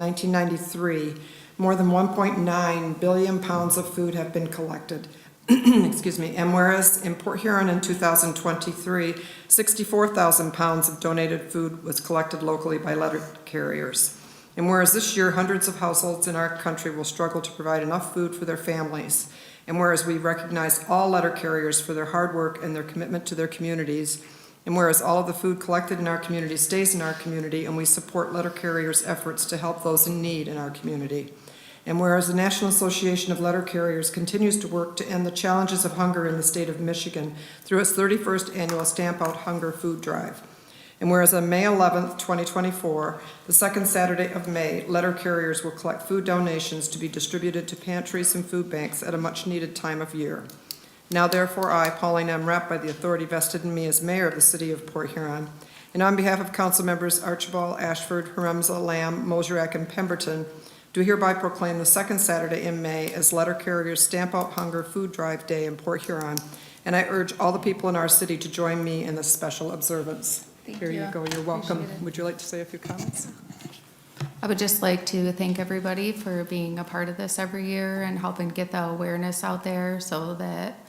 1993, more than 1.9 billion pounds of food have been collected. Excuse me. And whereas in Port Huron in 2023, 64,000 pounds of donated food was collected locally by letter carriers. And whereas this year, hundreds of households in our country will struggle to provide enough food for their families. And whereas we recognize all letter carriers for their hard work and their commitment to their communities. And whereas all of the food collected in our community stays in our community, and we support letter carriers' efforts to help those in need in our community. And whereas the National Association of Letter Carriers continues to work to end the challenges of hunger in the state of Michigan through its 31st annual Stamp Out Hunger Food Drive. And whereas on May 11th, 2024, the second Saturday of May, letter carriers will collect food donations to be distributed to pantries and food banks at a much-needed time of year. Now therefore I, Pauline M. Rapp, by the authority vested in me as mayor of the city of Port Huron, and on behalf of council members Archibald, Ashford, Haremza, Lamb, Moserac, and Pemberton, do hereby proclaim the second Saturday in May as Letter Carriers Stamp Out Hunger Food Drive Day in Port Huron, and I urge all the people in our city to join me in this special observance. Here you go. You're welcome. Would you like to say a few comments? I would just like to thank everybody for being a part of this every year and helping get the awareness out there so that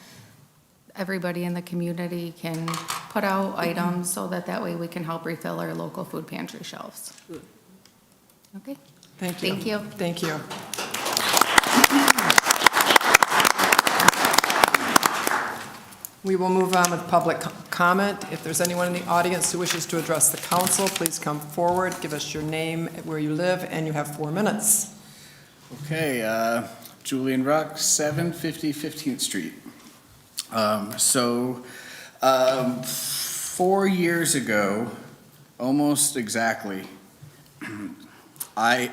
everybody in the community can put out items so that way we can help refill our local food pantry shelves. Okay. Thank you. Thank you. Thank you. We will move on with public comment. If there's anyone in the audience who wishes to address the council, please come forward, give us your name, where you live, and you have 4 minutes. Okay, Julian Ruck, 750 15th Street. 4 years ago, almost exactly, I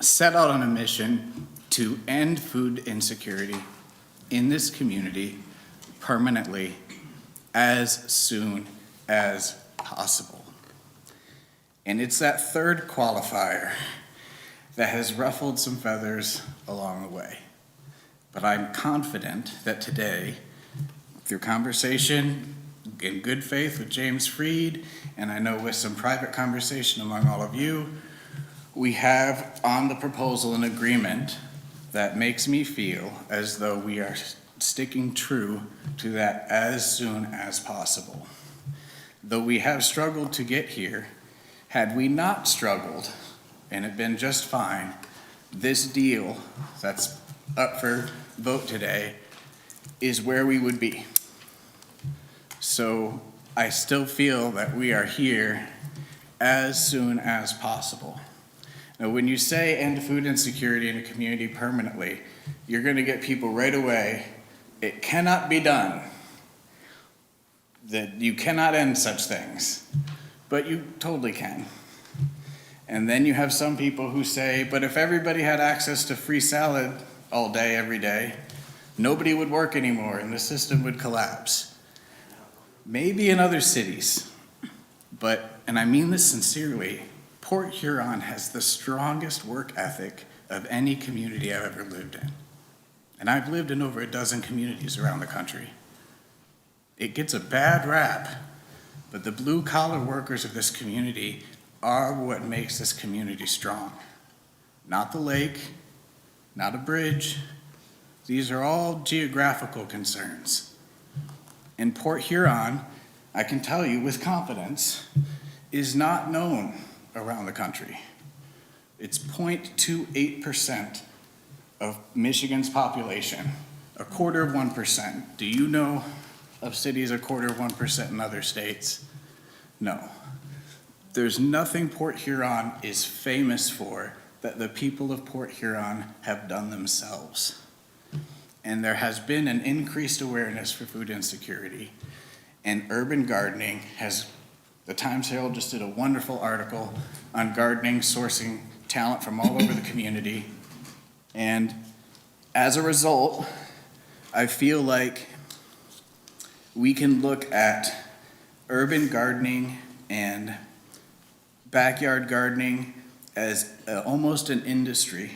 set out on a mission to end food insecurity in this community permanently as soon as possible. And it's that third qualifier that has ruffled some feathers along the way. But I'm confident that today, through conversation in good faith with James Freed, and I know with some private conversation among all of you, we have on the proposal an agreement that makes me feel as though we are sticking true to that as soon as possible. Though we have struggled to get here, had we not struggled and it been just fine, this deal that's up for vote today is where we would be. So I still feel that we are here as soon as possible. Now, when you say end food insecurity in a community permanently, you're going to get people right away. It cannot be done. That you cannot end such things, but you totally can. And then you have some people who say, but if everybody had access to free salad all day, every day, nobody would work anymore and the system would collapse. Maybe in other cities, but, and I mean this sincerely, Port Huron has the strongest work ethic of any community I've ever lived in. And I've lived in over a dozen communities around the country. It gets a bad rap, but the blue-collar workers of this community are what makes this community strong. Not the lake, not a bridge. These are all geographical concerns. And Port Huron, I can tell you with confidence, is not known around the country. It's 0.28% of Michigan's population, 1/4% Do you know of cities 1/4% in other states? No. There's nothing Port Huron is famous for that the people of Port Huron have done themselves. And there has been an increased awareness for food insecurity, and urban gardening has, the Times Herald just did a wonderful article on gardening, sourcing talent from all over the community. And as a result, I feel like we can look at urban gardening and backyard gardening as almost an industry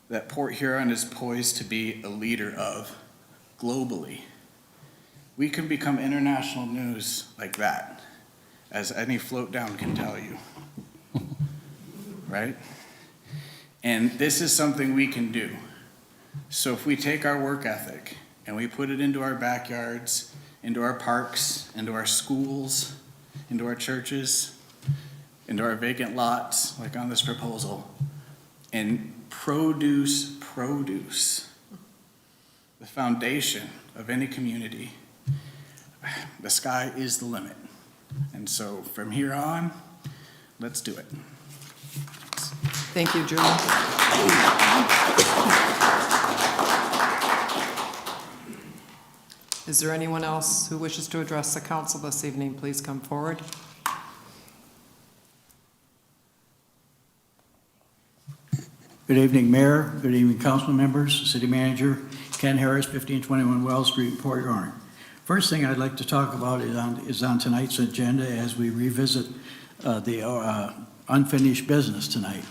that Port Huron is poised to be a leader of globally. We can become international news like that, as any float down can tell you. right? And this is something we can do. So if we take our work ethic and we put it into our backyards, into our parks, into our schools, into our churches, into our vacant lots, like on this proposal, and produce, the foundation of any community, the sky is the limit. And so from here on, let's do it. Thank you, Julie. Is there anyone else who wishes to address the council this evening? Please come forward. Good evening, Mayor. Good evening, council members, City Manager, Ken Harris, 1521 Wells Street, Port Huron. First thing I'd like to talk about is on tonight's agenda as we revisit the unfinished business tonight.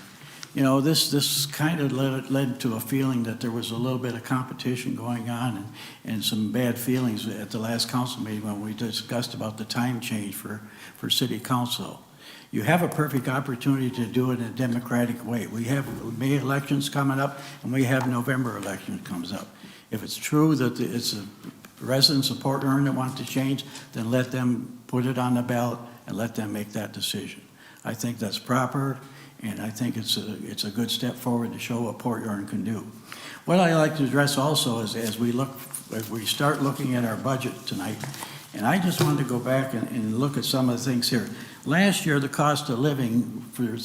You know, this kind of led to a feeling that there was a little bit of competition going on and some bad feelings at the last council meeting when we discussed about the time change for city council. You have a perfect opportunity to do it in a democratic way. We have May elections coming up, and we have November election comes up. If it's true that it's the residents of Port Huron that want to change, then let them put it on the ballot and let them make that decision. I think that's proper, and I think it's a good step forward to show what Port Huron can do. What I like to address also is as we start looking at our budget tonight, and I just wanted to go back and look at some of the things here. Last year, the cost of living for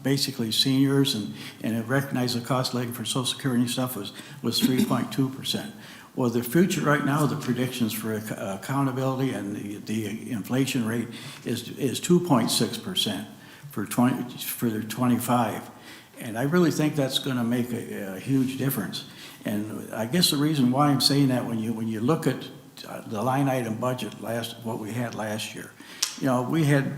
basically seniors and it recognized the cost of living for Social Security and stuff was 3.2%. Well, the future right now, the predictions for accountability and the inflation rate is 2.6% for 25. And I really think that's going to make a huge difference. And I guess the reason why I'm saying that when you look at the line item budget what we had last year, you know, we had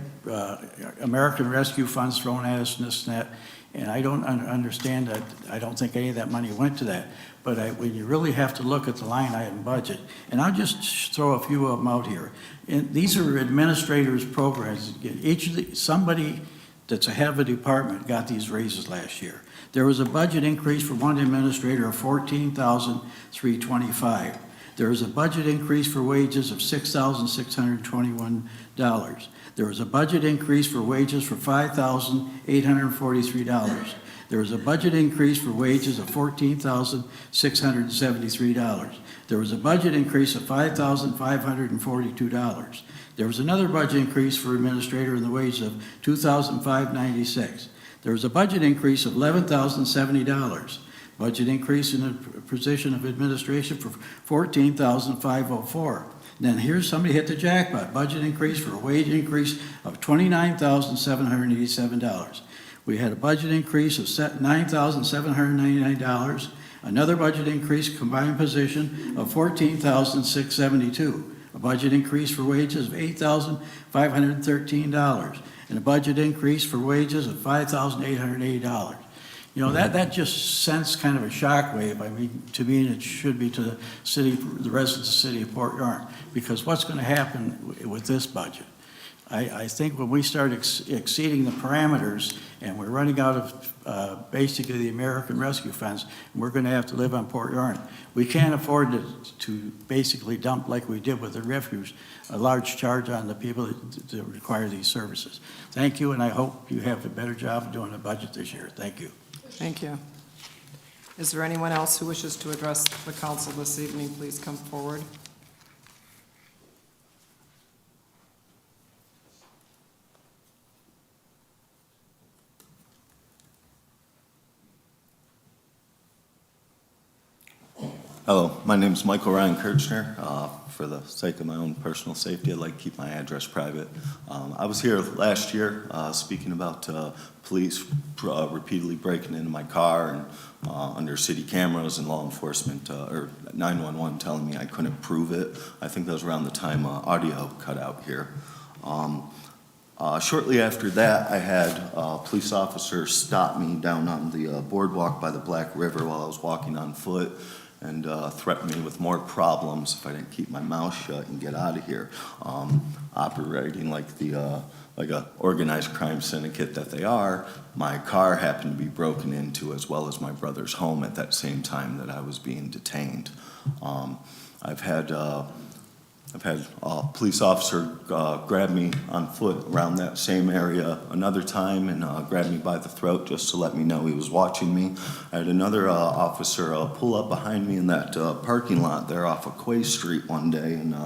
American Rescue Funds thrown at us and this and that, and I don't understand that. I don't think any of that money went to that. But when you really have to look at the line item budget, and I'll just throw a few of them out here. And these are administrators' programs. Somebody that's a head of a department got these raises last year. There was a budget increase for one administrator of $14,325. There was a budget increase for wages of $6,621. There was a budget increase for wages for $5,843. There was a budget increase for wages of $14,673. There was a budget increase of $5,542. There was another budget increase for administrator in the wage of $2,596. There was a budget increase of $11,070. Budget increase in the position of administration for $14,504. Then here's somebody hit the jackpot. Budget increase for a wage increase of $29,787. We had a budget increase of $9,799. Another budget increase combined position of $14,672. A budget increase for wages of $8,513. And a budget increase for wages of $5,880. You know, that just sends kind of a shockwave. I mean, to me, it should be to the residents of the city of Port Huron, because what's going to happen with this budget? I think when we start exceeding the parameters and we're running out of basically the American Rescue Funds, we're going to have to live on Port Huron. We can't afford to basically dump like we did with the refuge, a large charge on the people that require these services. Thank you, and I hope you have a better job of doing the budget this year. Thank you. Thank you. Is there anyone else who wishes to address the council this evening? Please come forward. Hello, my name is Michael Ryan Kirchner. For the sake of my own personal safety, I'd like to keep my address private. I was here last year speaking about police repeatedly breaking into my car and under city cameras and law enforcement or 911 telling me I couldn't prove it. I think that was around the time audio cut out here. Shortly after that, I had police officers stop me down on the boardwalk by the Black River while I was walking on foot and threatened me with more problems if I didn't keep my mouth shut and get out of here, operating like the like a organized crime syndicate that they are, my car happened to be broken into, as well as my brother's home at that same time that I was being detained. I've had a police officer grab me on foot around that same area another time and grab me by the throat just to let me know he was watching me. I had another officer pull up behind me in that parking lot there off of Quay Street one day and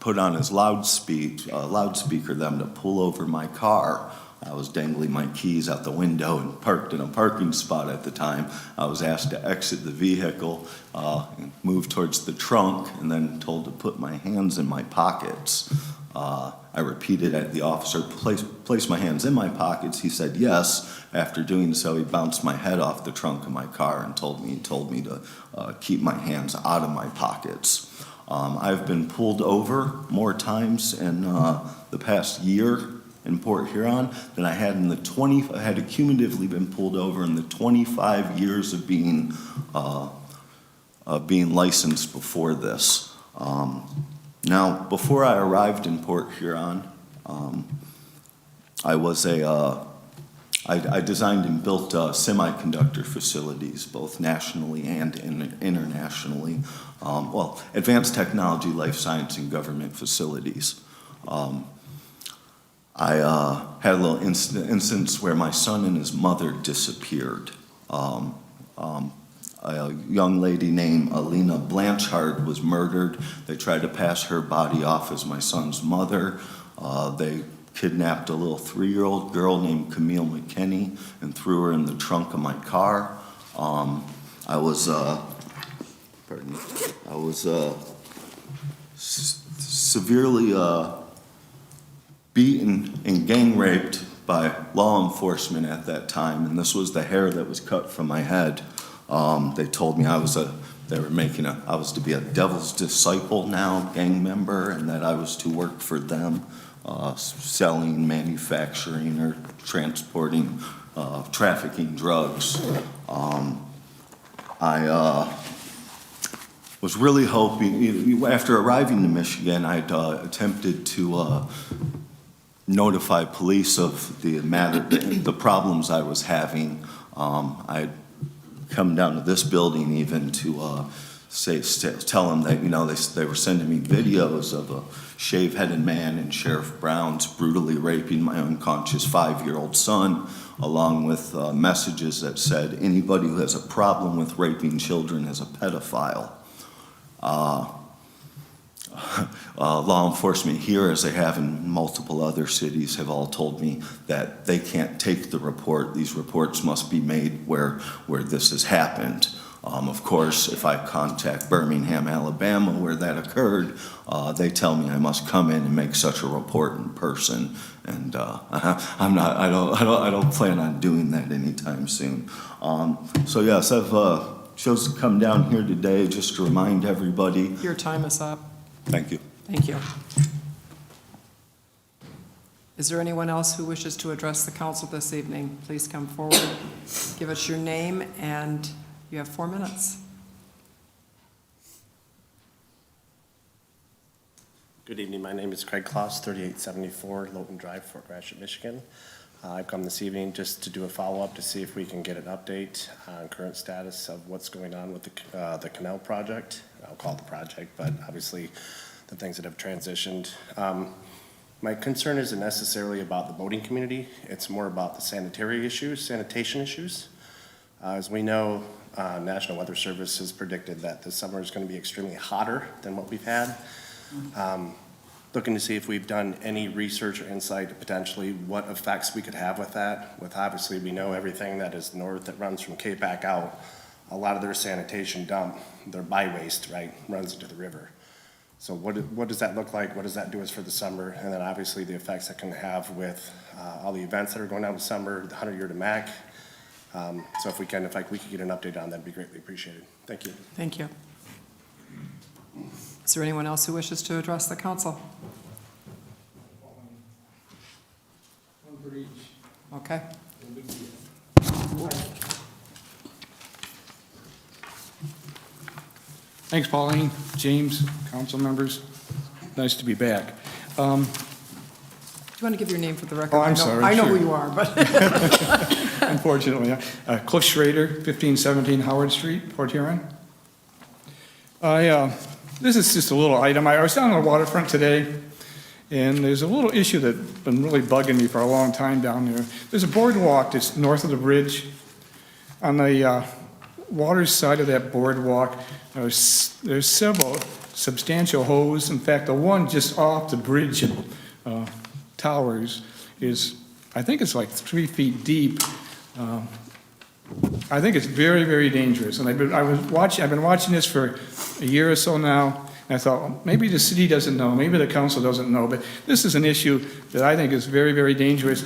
put on his loudspeaker them to pull over my car. I was dangling my keys out the window and parked in a parking spot at the time. I was asked to exit the vehicle, and move towards the trunk, and then told to put my hands in my pockets. I repeated at the officer, place my hands in my pockets. He said yes. After doing so, he bounced my head off the trunk of my car and told me to keep my hands out of my pockets. I've been pulled over more times in the past year in Port Huron than I had in I had accumulatively been pulled over in the 25 years of being licensed before this. Now, before I arrived in Port Huron, I designed and built semiconductor facilities, both nationally and internationally. Advanced technology, life science, and government facilities. I had a little instance where my son and his mother disappeared. A young lady named Alina Blanchard was murdered. They tried to pass her body off as my son's mother. They kidnapped a little 3-year-old girl named Camille McKinney and threw her in the trunk of my car. I was severely beaten and gang raped by law enforcement at that time, and this was the hair that was cut from my head. They told me I was to be a devil's disciple now, gang member, and that I was to work for them, selling, manufacturing, or transporting, trafficking drugs. I was really hoping, after arriving to Michigan, I'd attempted to notify police of the problems I was having. I'd come down to this building even to tell them that, they were sending me videos of a shave-headed man in Sheriff Brown's brutally raping my unconscious 5-year-old son, along with messages that said anybody who has a problem with raping children is a pedophile. Law enforcement here, as they have in multiple other cities, have all told me that they can't take the report. These reports must be made where this has happened. Of course, if I contact Birmingham, Alabama, where that occurred, they tell me I must come in and make such a report in person, and I don't plan on doing that anytime soon. So yes, I've chose to come down here today just to remind everybody. Your time is up. Thank you. Thank you. Is there anyone else who wishes to address the council this evening? Please come forward, give us your name, and you have 4 minutes. Good evening. My name is Craig Kloss, 3874 Lowton Drive, Fort Gratiot, Michigan. I've come this evening just to do a follow-up to see if we can get an update on current status of what's going on with the canal project. I'll call it the project, but obviously the things that have transitioned. My concern isn't necessarily about the boating community. It's more about the sanitation issues. As we know, National Weather Service has predicted that this summer is going to be extremely hotter than what we've had. Looking to see if we've done any research or insight to potentially what effects we could have with that. With obviously we know everything that is north that runs from Cape back out, a lot of their sanitation dump, their by-waste, right, runs into the river. So what does that look like? What does that do us for the summer? And then obviously the effects that can have with all the events that are going on this summer, the 100-year to MAC. So if we could get an update on that, that'd be greatly appreciated. Thank you. Thank you. Is there anyone else who wishes to address the council? Okay. Thanks, Pauline, James, council members. Nice to be back. you want to give your name for the record? Oh, I'm I know- sorry, I know who sure. you are, but Unfortunately. Cliff Schrader, 1517 Howard Street, Port Huron. This is just a little item. I was down on the waterfront today, and there's a little issue that's been really bugging me for a long time down there. There's a boardwalk that's north of the bridge. On the water side of that boardwalk, there's several substantial hose. In fact, the one just off the bridge towers is, I think it's like 3 feet deep. I think it's very, very dangerous. And I've been watching this for a year or so now, and I thought, well, maybe the city doesn't know, maybe the council doesn't know, but this is an issue that I think is very, very dangerous.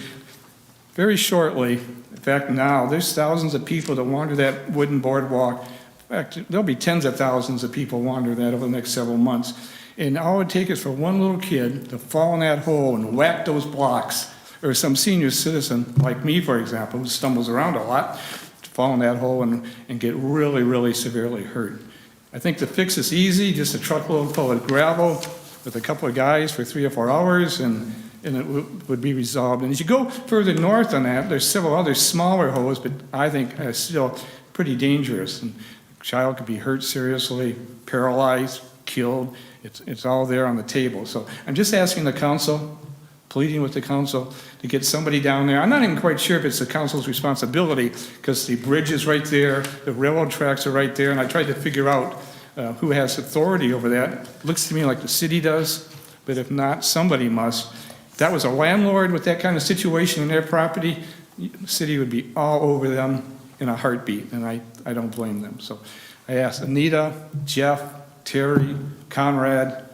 Very shortly, in fact now, there's thousands of people that wander that wooden boardwalk. In fact, there'll be tens of thousands of people wander that over the next several months. And all it would take is for one little kid to fall in that hole and whack those blocks, or some senior citizen, like me, for example, who stumbles around a lot, to fall in that hole and get really, really severely hurt. I think the fix is easy, just a truckload full of gravel with a couple of guys for 3 or 4 hours, and it would be resolved. And as you go further north on that, there's several other smaller holes, but I think are still pretty dangerous. And a child could be hurt seriously, paralyzed, killed. It's all there on the table. So I'm just asking the council, pleading with the council to get somebody down there. I'm not even quite sure if it's the council's responsibility, because the bridge is right there, the railroad tracks are right there, and I tried to figure out who has authority over that. Looks to me like the city does, but if not, somebody must. If that was a landlord with that kind of situation in their property, the city would be all over them in a heartbeat, and I don't blame them. So I asked Anita, Jeff, Terry, Conrad,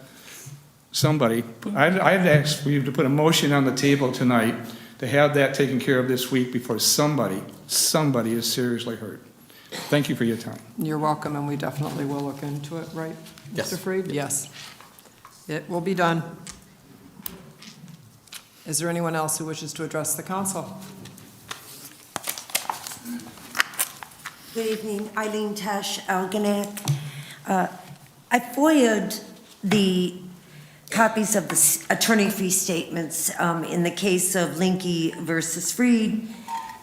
somebody. I'd ask for you to put a motion on the table tonight to have that taken care of this week before somebody is seriously hurt. Thank you for your time. you're welcome, and we definitely will look into it, right? Yes. Mr. Freed? Yes. It will be done. Is there anyone else who wishes to address the council? Good evening, Eileen Tesh, Algonac. I FOIA'd the copies of the attorney fee statements in the case of Linky versus Freed,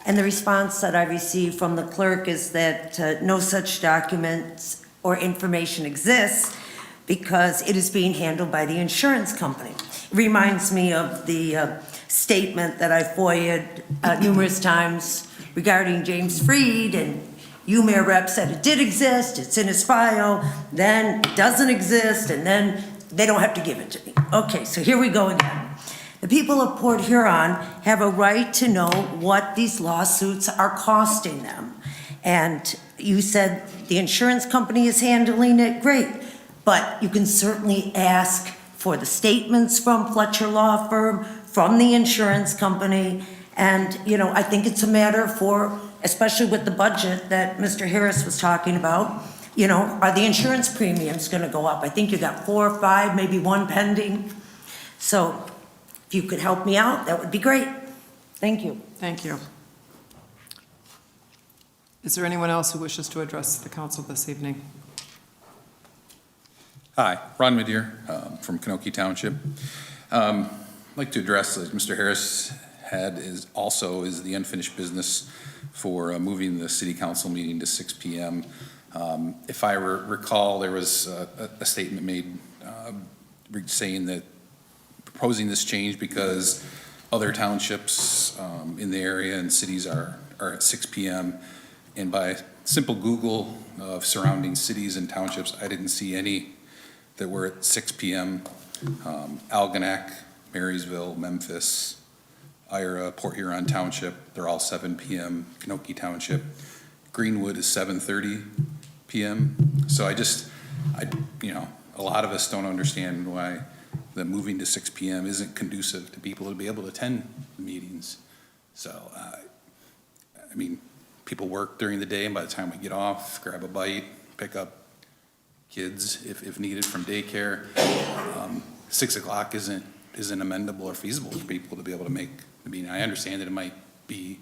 and the response that I received from the clerk is that no such documents or information exists because it is being handled by the insurance company. It reminds me of the statement that I FOIA'd numerous times regarding James Freed, and you, Mayor Rep, said it did exist, it's in his file, then it doesn't exist, and then they don't have to give it to me. Okay, so here we go again. The people of Port Huron have a right to know what these lawsuits are costing them. And you said the insurance company is handling it, great. But you can certainly ask for the statements from Fletcher Law Firm, from the insurance company. And, you know, I think it's a matter for, especially with the budget that Mr. Harris was talking about, you know, are the insurance premiums gonna go up? I think you got 4 or 5, maybe 1 pending. So if you could help me out, that would be great. Thank you. Thank you. Is there anyone else who wishes to address the council this evening? Hi, Ron Madier from Kanoke Township. I'd like to address, as Mr. Harris had, is the unfinished business for moving the city council meeting to 6 p.m. If I recall, there was a statement made saying that proposing this change because other townships in the area and cities are at 6 p.m. And by simple Google of surrounding cities and townships, I didn't see any that were at 6 p.m. Algonac, Marysville, Memphis, Ira, Port Huron Township, they're all 7 p.m. Kanoke Township. Greenwood is 7:30 p.m. So a lot of us don't understand why the moving to 6 p.m. isn't conducive to people to be able to attend the meetings. So, people work during the day, and by the time we get off, grab a bite, pick up kids if needed from daycare. 6 o'clock isn't amendable or feasible for people to be able to make the meeting. I understand that it might be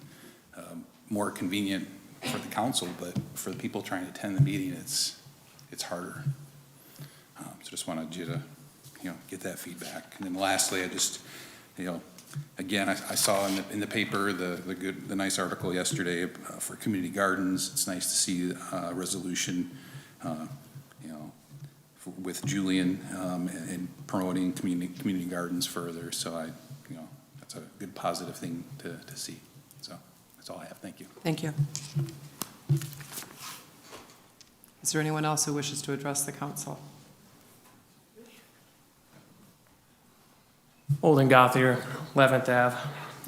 more convenient for the council, but for the people trying to attend the meeting, it's harder. So just wanted you to, get that feedback. And then lastly, I just, Again, I saw in the paper the nice article yesterday for community gardens. It's nice to see a resolution, with Julian and promoting community gardens further. So that's a good positive thing to see. So that's all I have. Thank you. Thank you. Is there anyone else who wishes to address the council? Olden Gothier, 11th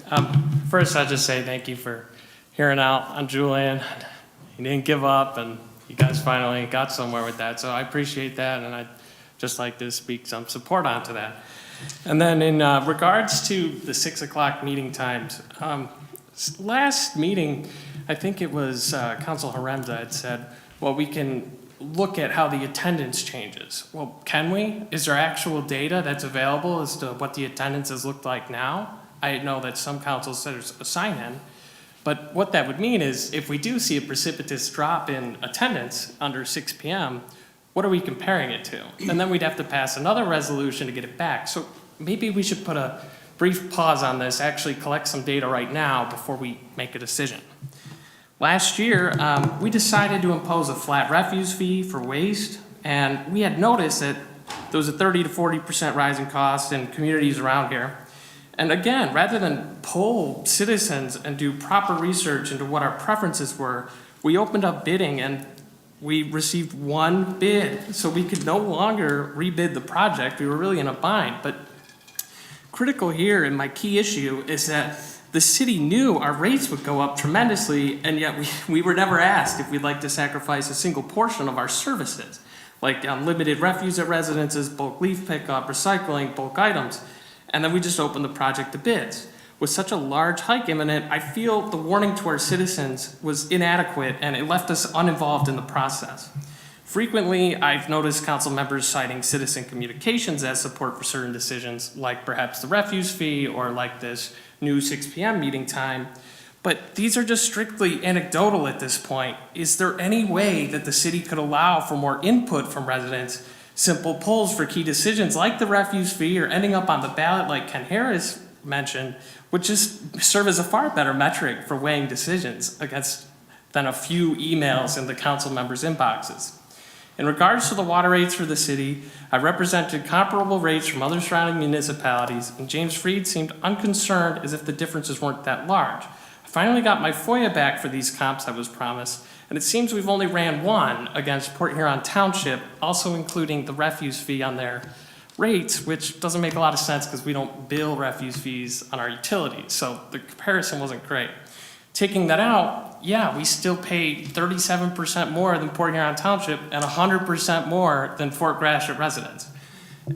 Ave. First, I'd just say thank you for hearing out on Julian. He didn't give up, and you guys finally got somewhere with that. So I appreciate that, and I'd just like to speak some support onto that. And then in regards to the 6 o'clock meeting times, last meeting, I think it was Council Huron had said, well, we can look at how the attendance changes. Well, can we? Is there actual data that's available as to what the attendance has looked like now? I know that some councils said there's a sign-in, but what that would mean is if we do see a precipitous drop in attendance under 6 p.m., what are we comparing it to? And then we'd have to pass another resolution to get it back. So maybe we should put a brief pause on this, actually collect some data right now before we make a decision. Last year, we decided to impose a flat refuse fee for waste, and we had noticed that there was a 30 to 40% rise in cost in communities around here. And again, rather than poll citizens and do proper research into what our preferences were, we opened up bidding and we received one bid, so we could no longer rebid the project. We were really in a bind, but critical here, and my key issue, is that the city knew our rates would go up tremendously, and yet we were never asked if we'd like to sacrifice a single portion of our services, like unlimited refuse at residences, bulk leaf pickup, recycling, bulk items, and then we just opened the project to bids. With such a large hike imminent, I feel the warning to our citizens was inadequate, and it left us uninvolved in the process. Frequently, I've noticed council members citing citizen communications as support for certain decisions, like perhaps the refuse fee or like this new 6 p.m. meeting time. But these are just strictly anecdotal at this point. Is there any way that the city could allow for more input from residents? Simple polls for key decisions like the refuse fee or ending up on the ballot like Ken Harris mentioned would just serve as a far better metric for weighing decisions than a few emails in the council members' inboxes. In regards to the water rates for the city, I represented comparable rates from other surrounding municipalities, and James Freed seemed unconcerned as if the differences weren't that large. I finally got my FOIA back for these comps I was promised, and it seems we've only ran one against Port Huron Township, also including the refuse fee on their rates, which doesn't make a lot of sense because we don't bill refuse fees on our utilities, so the comparison wasn't great. Taking that out, yeah, we still pay 37% more than Port Huron Township and 100% more than Fort Gratiot residents.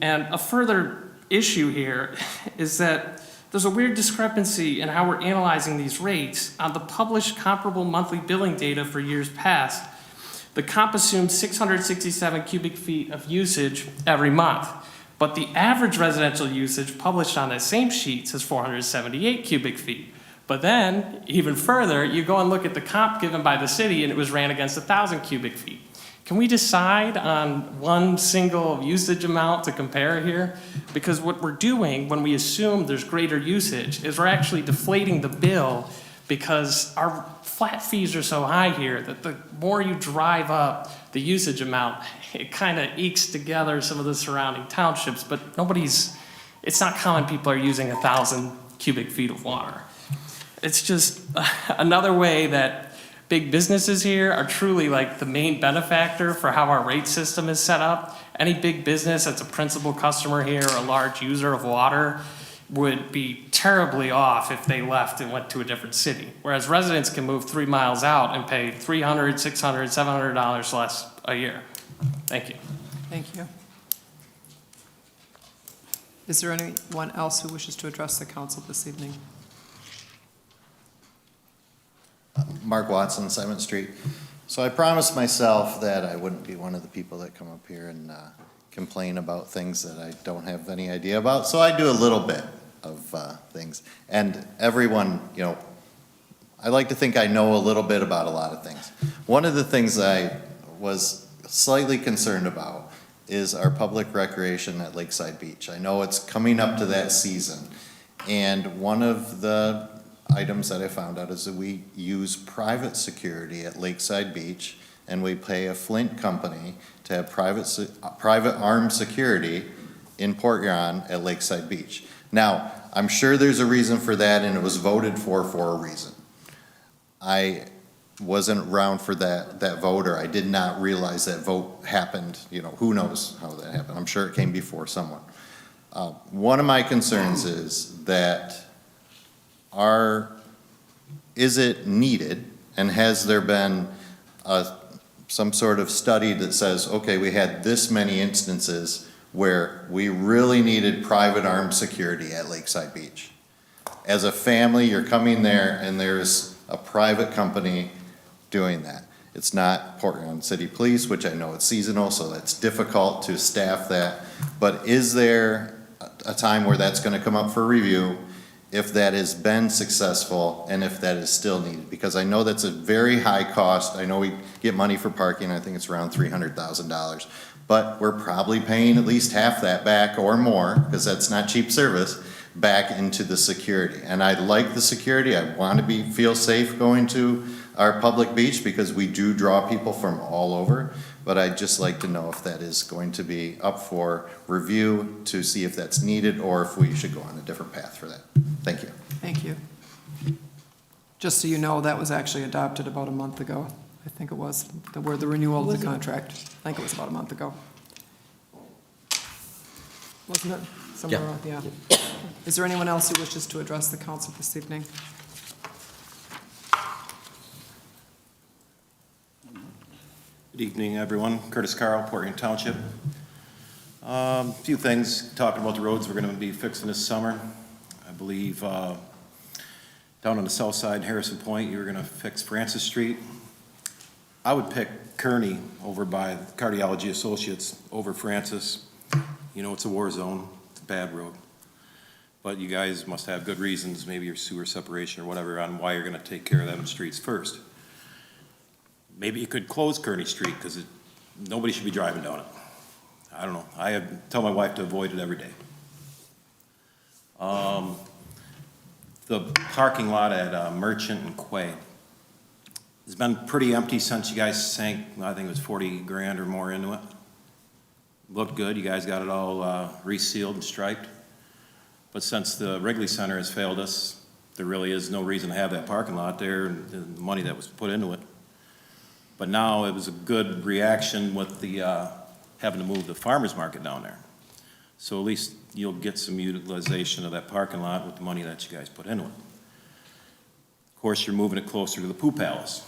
And a further issue here is that there's a weird discrepancy in how we're analyzing these rates. On the published comparable monthly billing data for years past, the comp assumes 667 cubic feet of usage every month, but the average residential usage published on that same sheet says 478 cubic feet. But then, even further, you go and look at the comp given by the city, and it was ran against 1,000 cubic feet. Can we decide on one single usage amount to compare here? Because what we're doing when we assume there's greater usage is we're actually deflating the bill because our flat fees are so high here that the more you drive up the usage amount, it kind of ekes together some of the surrounding townships, but it's not common people are using 1,000 cubic feet of water. It's just another way that big businesses here are truly like the main benefactor for how our rate system is set up. Any big business that's a principal customer here or a large user of water would be terribly off if they left and went to a different city. Whereas residents can move 3 miles out and pay $300, $600, $700 less a year. Thank you. Thank you. Is there anyone else who wishes to address the council this evening? Mark Watson, 7th Street. So I promised myself that I wouldn't be one of the people that come up here and complain about things that I don't have any idea about. So I do a little bit of things. And everyone, I like to think I know a little bit about a lot of things. One of the things I was slightly concerned about is our public recreation at Lakeside Beach. I know it's coming up to that season. And one of the items that I found out is that we use private security at Lakeside Beach, and we pay a Flint company to have private armed security in Port Huron at Lakeside Beach. Now, I'm sure there's a reason for that, and it was voted for a reason. I wasn't around for that vote, or I did not realize that vote happened. You know, who knows how that happened? I'm sure it came before someone. One of my concerns is that is it needed, and has there been some sort of study that says, okay, we had this many instances where we really needed private armed security at Lakeside Beach? As a family, you're coming there and there's a private company doing that. It's not Port Huron City Police, which I know it's seasonal, so that's difficult to staff that. But is there a time where that's gonna come up for review, if that has been successful and if that is still needed? Because I know that's a very high cost. I know we get money for parking, I think it's around $300,000. But we're probably paying at least half that back or more, because that's not cheap service, back into the security. And I like the security. I want to feel safe going to our public beach, because we do draw people from all over. But I'd just like to know if that is going to be up for review, to see if that's needed, or if we should go on a different path for that. Thank you. Thank you. Just so you know, that was actually adopted about a month ago. I think it was, the renewal of the contract. I think it was about a month ago. Wasn't it? Somewhere around, yeah. Is there anyone else who wishes to address the council this evening? Good evening, everyone. Curtis Carl, Port Huron Township. A few things, talking about the roads we're going to be fixing this summer. I believe down on the south side, Harrison Point, you were going to fix Francis Street. I would pick Kearney over by Cardiology Associates over Francis. You know, it's a war zone. It's a bad road. But you guys must have good reasons, maybe your sewer separation or whatever, on why you're going to take care of them streets first. Maybe you could close Kearney Street, because nobody should be driving down it. I don't know. I tell my wife to avoid it every day. The parking lot at Merchant and Quay. It's been pretty empty since you guys sank, I think it was 40 grand or more into it. Looked good, you guys got it all resealed and striped. But since the Wrigley Center has failed us, there really is no reason to have that parking lot there and the money that was put into it. But now it was a good reaction with the having to move the farmer's market down there. So at least you'll get some utilization of that parking lot with the money that you guys put into it. Of course, you're moving it closer to the Pooh Palace.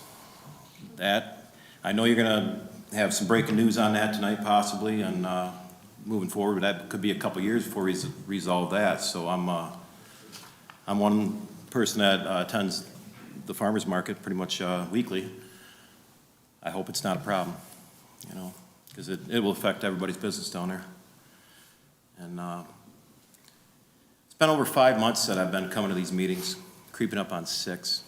That, I know you're gonna have some breaking news on that tonight possibly, and moving forward, that could be a couple years before we resolve that. So I'm one person that attends the farmer's market pretty much weekly. I hope it's not a problem, you know, because it will affect everybody's business down there. And it's been over 5 months that I've been coming to these meetings, creeping up on 6.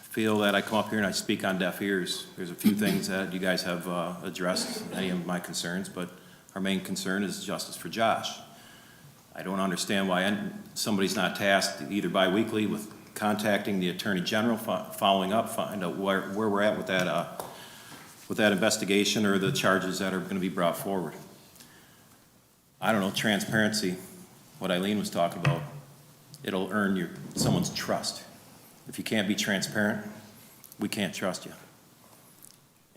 Feel that I come up here and I speak on deaf ears. There's a few things that you guys have addressed, any of my concerns, but our main concern is justice for Josh. I don't understand why somebody's not tasked either bi-weekly with contacting the Attorney General, following up, find out where we're at with that investigation or the charges that are going to be brought forward. I don't know, transparency, what Eileen was talking about, it'll earn someone's trust. If you can't be transparent, we can't trust you.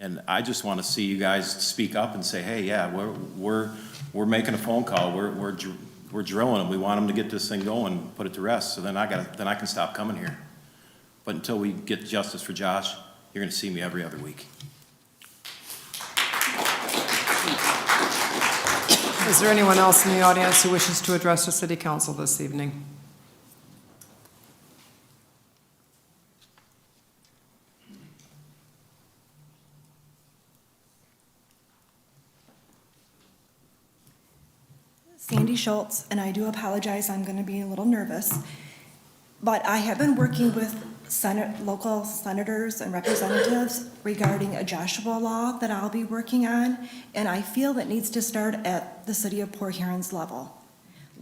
And I just want to see you guys speak up and say, hey, yeah, we're making a phone call, we're drilling them, we want them to get this thing going, put it to rest, so then I can stop coming here. But until we get justice for Josh, you're going to see me every other week. Is there anyone else in the audience who wishes to address the city council this evening? Sandy Schultz, and I do apologize, I'm going to be a little nervous, but I have been working with local senators and representatives regarding a Joshua law that I'll be working on, and I feel it needs to start at the city of Port Huron's level.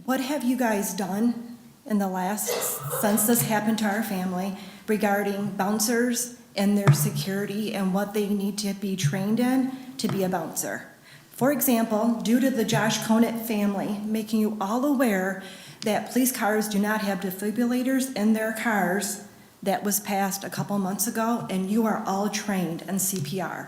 What have you guys done in the last, since this happened to our family, regarding bouncers and their security and what they need to be trained in to be a bouncer. For example, due to the Josh Conant family, making you all aware that police cars do not have defibrillators in their cars, that was passed a couple months ago, and you are all trained in CPR.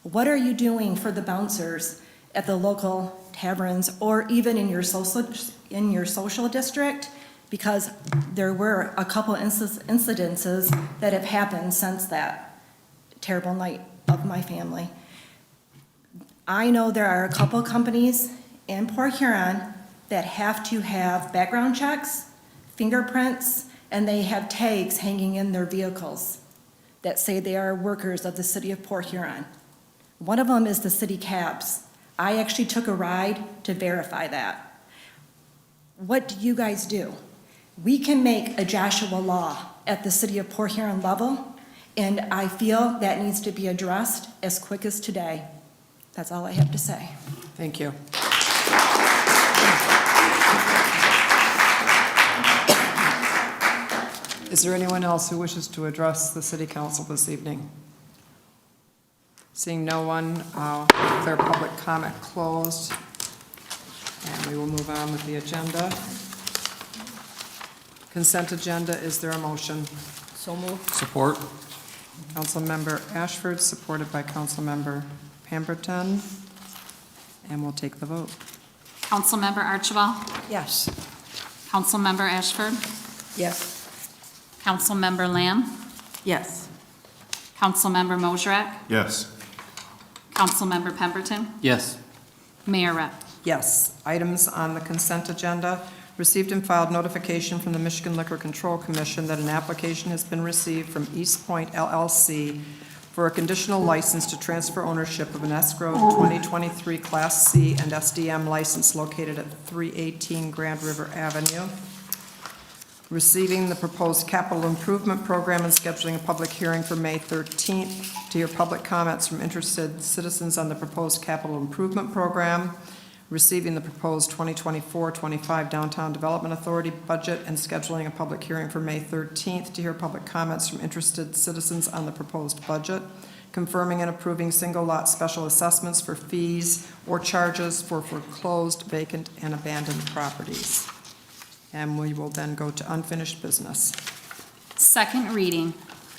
What are you doing for the bouncers at the local taverns or even in your social district? Because there were a couple incidences that have happened since that terrible night of my family. I know there are a couple companies in Port Huron that have to have background checks, fingerprints, and they have tags hanging in their vehicles that say they are workers of the city of Port Huron. One of them is the city cabs. I actually took a ride to verify that. What do you guys do? We can make a Joshua law at the city of Port Huron level, and I feel that needs to be addressed as quick as today. That's all I have to say. Thank you. Is there anyone else who wishes to address the city council this evening? Seeing no one, declare public comment closed, and we will move on with the agenda. Consent agenda, is there a motion? So moved. Support. Councilmember Ashford, supported by Councilmember Pemberton, and we'll take the vote. Councilmember Archibald? Yes. Councilmember Ashford? Yes. Councilmember Lamb? Yes. Councilmember Mosrak? Yes. Councilmember Pemberton? Yes. Mayor Rep? Yes. Items on the consent agenda. Received and filed notification from the Michigan Liquor Control Commission that an application has been received from East Point LLC for a conditional license to transfer ownership of an escrow 2023 Class C and SDM license located at 318 Grand River Avenue. Receiving the proposed capital improvement program and scheduling a public hearing for May 13th to hear public comments from interested citizens on the proposed capital improvement program. Receiving the proposed 2024-25 Downtown Development Authority budget and scheduling a public hearing for May 13th to hear public comments from interested citizens on the proposed budget. Confirming and approving single lot special assessments for fees or charges for foreclosed, vacant, and abandoned properties. And we will then go to unfinished business. Second reading.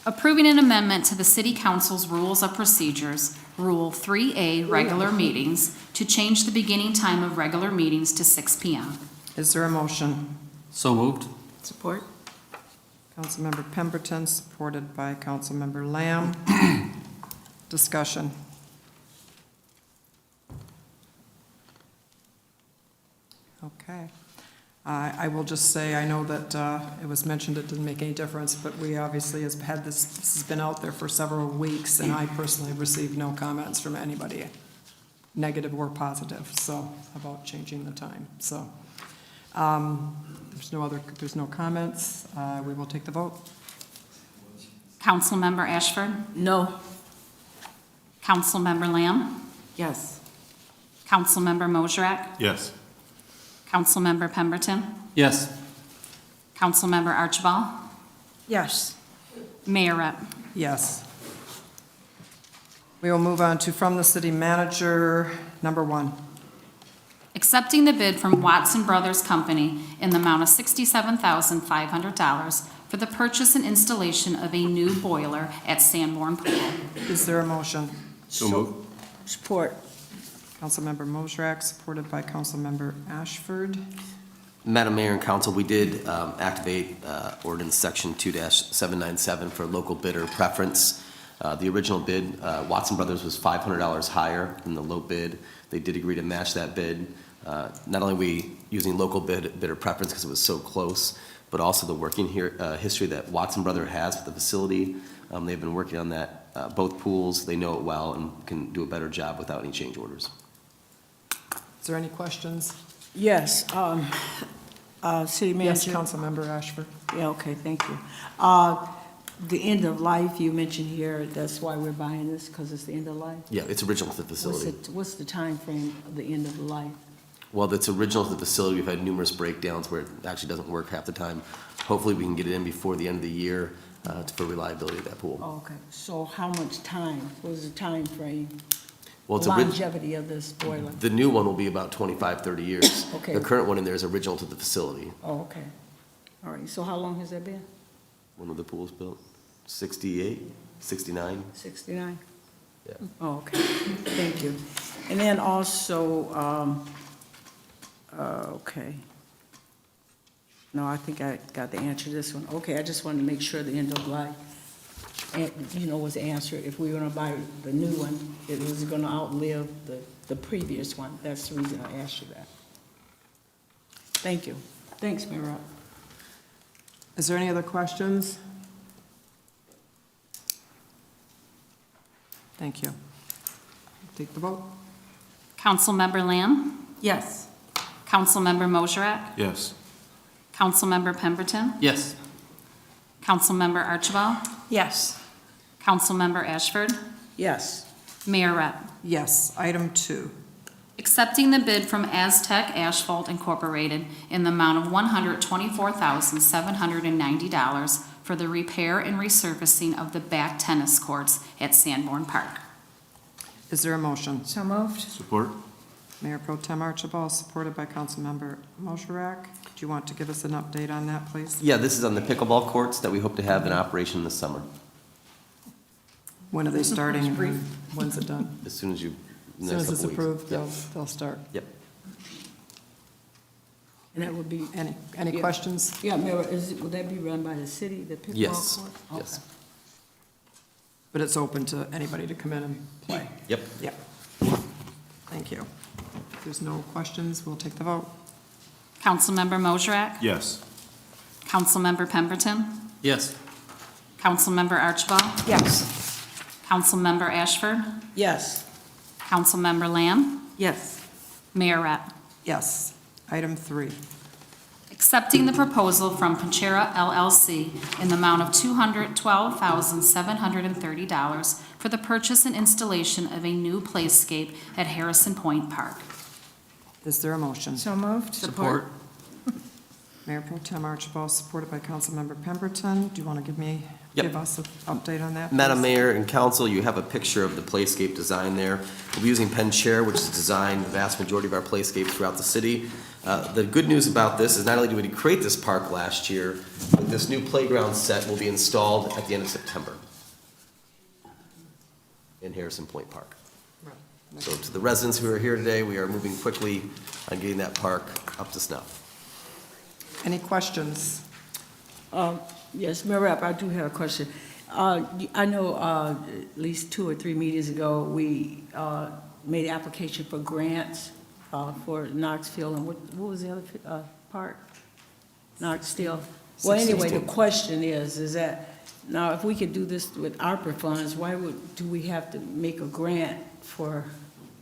Approving an amendment to the City Council's Rules of Procedures, Rule 3A, regular meetings, to change the beginning time of regular meetings to 6 p.m. Is there a motion? So moved. Support. Councilmember Pemberton, supported by Councilmember Lamb. Discussion. Okay. I will just say, I know that it was mentioned it didn't make any difference, but we obviously has had this has been out there for several weeks, and I personally received no comments from anybody, negative or positive, so, about changing the time. So, there's no comments. We will take the vote. Councilmember Ashford? No. Councilmember Lamb? Yes. Councilmember Mosrak? Yes. Councilmember Pemberton? Yes. Councilmember Archibald? Yes. Mayor Rep? Yes. We will move on to from the city manager, number 1. Accepting the bid from Watson Brothers Company in the amount of $67,500 for the purchase and installation of a new boiler at Sanborn Pool. Is there a motion? So moved. Support. Councilmember Mosrak, supported by Councilmember Ashford. Madam Mayor and Council, we did activate ordinance section 2-797 for local bidder preference. The original bid, Watson Brothers, was $500 higher than the low bid. They did agree to match that bid. Not only are we using local bidder preference because it was so close, but also the working history that Watson Brothers has with the facility. They've been working on that, both pools. They know it well and can do a better job without any change orders. Is there any questions? Yes, City Yes, Manager. Councilmember Ashford. Yeah, okay, thank you. The end of life you mentioned here, that's why we're buying this, because it's the end of life? Yeah, it's original to the facility. What's the time frame of the end of the life? While that's original to the facility, we've had numerous breakdowns where it actually doesn't work half the time. Hopefully, we can get it in before the end of the year for reliability of that pool. Okay, so how much time? What is the time frame? Well, it's Longevity of this boiler? the new one will be about 25, 30 years. Okay. The current one in there is original to the facility. Oh, okay. All right, so how long has that been? When were the pools built? 68, 69? 69? Yeah. Oh, okay, thank you. And then also, okay. No, I think I got the answer to this one. Okay, I just wanted to make sure the end of life, was answered. If we were gonna buy the new one, it was gonna outlive the previous one. That's the reason I asked you that. Thank you. Thanks, Mayor Rob. Is there any other questions? Thank you. Take the vote. Councilmember Lamb? Yes. Councilmember Mosherak? Yes. Councilmember Pemberton? Yes. Councilmember Archibald? Yes. Councilmember Ashford? Yes. Mayor Rep? Yes. Item 2. Accepting the bid from Aztec Asphalt Incorporated in the amount of $124,790 for the repair and resurfacing of the back tennis courts at Sanborn Park. Is there a motion? So moved. Support? Mayor Pro Tem Archibald, supported by Councilmember Mosherak. Do you want to give us an update on that, please? Yeah, this is on the pickleball courts that we hope to have in operation this summer, When are they starting? and When's it done? as soon as you, in As the soon next as it's couple weeks. approved, Yep. they'll start. Yep. And that would be, Any Yeah. questions? yeah, Mayor, would that be run by the city, the pickleball Yes, court? yes. Okay. But it's open to anybody to come in and play. Yep. Yep. Thank you. If there's no questions, we'll take the vote. Councilmember Mosherak? Yes. Councilmember Pemberton? Yes. Councilmember Archibald? Yes. Councilmember Ashford? Yes. Councilmember Lamb? Yes. Mayor Rep? Yes. Item 3. Accepting the proposal from Panchera LLC in the amount of $212,730 for the purchase and installation of a new playscape at Harrison Point Park. Is there a motion? So moved. Support. Mayor Pro Tem Archibald, supported by Councilmember Pemberton. Do you want to Yep. give us an update on that? Madam please? Mayor and Council, you have a picture of the playscape design there. We'll be using Panchera, which has designed the vast majority of our playscapes throughout the city. The good news about this is not only did we create this park last year, but this new playground set will be installed at the end of September in Harrison Point Park. So to the residents who are here today, we are moving quickly on getting that park up to snuff. Any questions? Yes, Mayor Rapp, I do have a question. I know at least 2 or 3 meetings ago, we made application for grants for Knoxville, and what was the other part? Knoxville. Well, anyway, the question is that, now, if we could do this with ARPA funds, why do we have to make a grant for